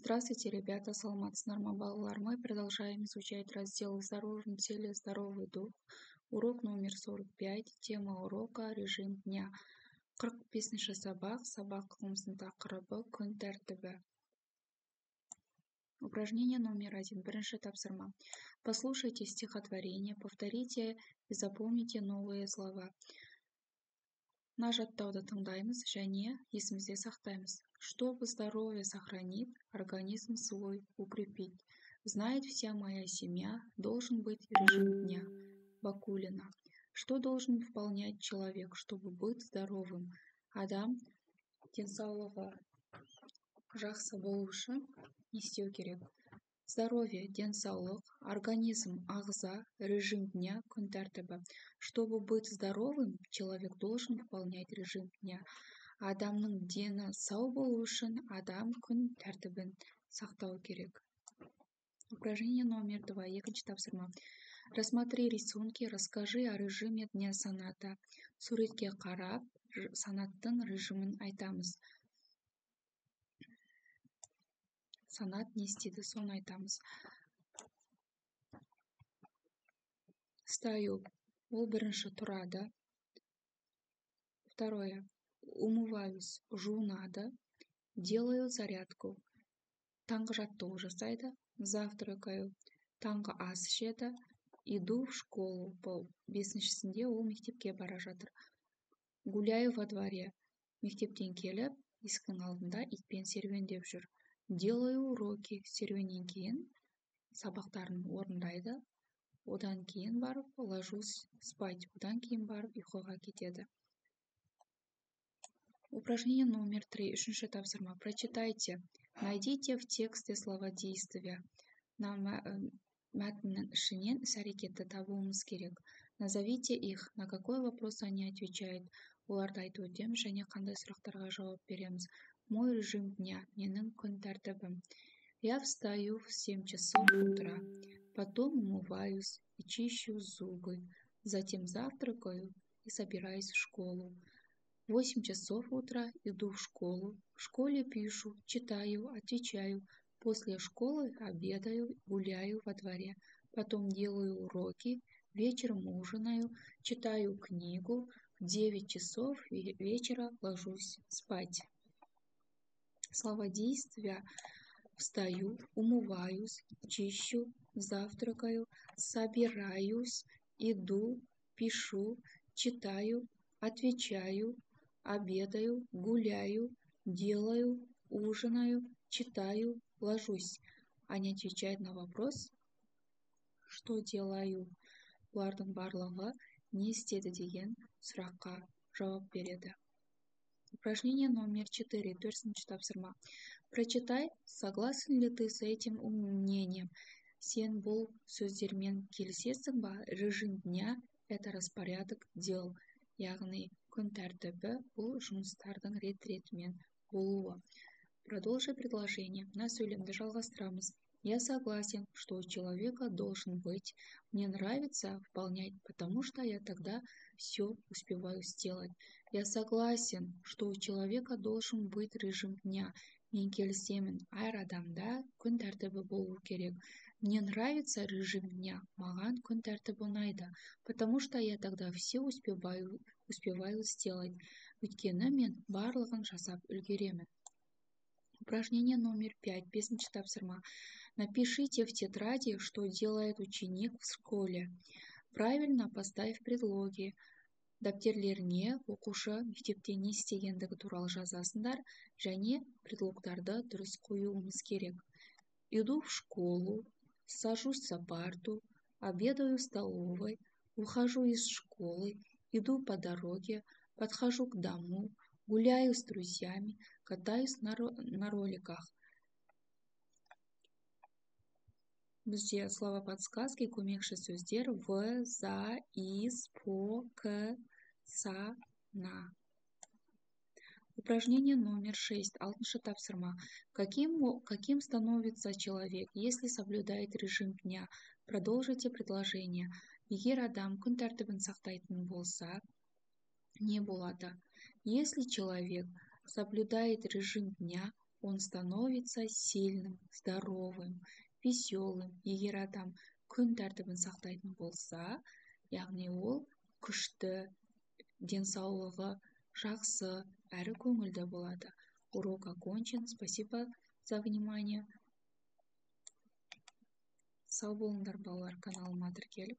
Здравствуйте, ребята, саламатсыздар ма, балалар? Мы продолжаем изучать раздел «В здоровом теле здоровый дух». Урок номер 45. Тема урока «Режим дня». 45-ші сабақ. Сабағымыздың тақырыбы күн тәртібі. Упражнение номер 1. Бірінші тапсырма. Послушайте стихотворение, повторите и запомните новые слова. Мына жаттауды тыңдаймыз және есімізде сақтаймыз. Чтобы здоровье сохранить, организм свой укрепить. Знает вся моя семья, должен быть режим дня. Бакулина. Что должен выполнять человек, чтобы быть здоровым? Адам денсаулығы жақсы болу үшін не істеу керек? Здоровье, денсаулық, организм, ағза, режим дня, күн тәртібі. Чтобы быть здоровым, человек должен выполнять режим дня. Адамның дені сау болу үшін адам күн тәртібін сақтау керек. Упражнение номер 2. Екінші тапсырма. Рассмотри рисунки, расскажи о режиме дня саната. Суретке қарап, санаттың режимін айтамыз. Санат не істейді, соны айтамыз. Стою. Ол бірінші тұрады. Второе. Умываюсь. Жуынады. Делаю зарядку. Таңғы жаттығу жасайды. Завтракаю. Таңғы ас ішеді. Иду в школу. Бұл бесіншісінде ол мектепке бара жатыр. Гуляю во дворе. Мектептен келіп, есіктің алдында итпен серуендеп жүр. Делаю уроки. Серуеннен кейін сабақтарын орындайды. Одан кейін барып, ложусь спать. Одан кейін барып, ұйқыға кетеді. Упражнение номер 3. Үшінші тапсырма. Прочитайте. Найдите в тексте слова действия. Мәтіннің ішінен іс-әрекетті табуымыз керек. Назовите их. На какой вопрос они отвечают? Оларды айтып өтеміз және қандай сұрақтарға жауап береміз. Мой режим дня. Менің күн тәртібім. Я встаю в 7 часов утра. Потом умываюсь и чищу зубы. Затем завтракаю и собираюсь в школу. В 8 часов утра иду в школу. В школе пишу, читаю, отвечаю. После школы обедаю, гуляю во дворе. Потом делаю уроки. Вечером ужинаю, читаю книгу. В 9 часов вечера ложусь спать. Слова действия. Встаю, умываюсь, чищу, завтракаю, собираюсь, иду, пишу, читаю, отвечаю, обедаю, гуляю, делаю, ужинаю, читаю, ложусь. Они отвечают на вопрос, что делаю. Бұлардың барлығы не істеді деген сұраққа жауап береді. Упражнение номер 4. Төртінші тапсырма. Прочитай, согласен ли ты с этим мнением? Сен бұл сөздермен келісесің ба? Режим дня – это распорядок дел. Яғни күн тәртібі бұл жұмыстардың рет-ретімен болуы. Продолжи предложение. Мына сөйлемді жалғастырамыз. Я согласен, что у человека должен быть. Мне нравится выполнять, потому что я тогда все успеваю сделать. Я согласен, что у человека должен быть режим дня. Мен келісемін, әр адамда күн тәртібі болу керек. Мне нравится режим дня. Маған күн тәртібі ұнайды, потому что я тогда все успеваю сделать. Өйткені мен барлығын жасап үлгеремін. Упражнение номер 5. Бесінші тапсырма. Напишите в тетради, что делает ученик в школе. Правильно поставь предлоги. Дәптерлеріне оқушы мектепте не істегендігі туралы жазасыңдар және предлогтарды дұрыс қоюымыз керек. Иду в школу, сажусь за парту, обедаю в столовой, ухожу из школы, иду по дороге, подхожу к дому, гуляю с друзьями, катаюсь на роликах. Бізде слова подсказки, көмекші сөздер в, за, из, по, к, са, на. Упражнение номер 6. Алтыншы тапсырма. Каким становится человек, если соблюдает режим дня? Продолжите предложение. Егер адам күн тәртібін сақтайтын болса, не болады? Если человек соблюдает режим дня, он становится сильным, здоровым, веселым. Егер адам күн тәртібін сақтайтын болса, яғни ол күшті, денсаулығы жақсы әрі көңілді болады. Урок окончен. Спасибо за внимание. Сау болыңдар балалар, каналыма тіркеліп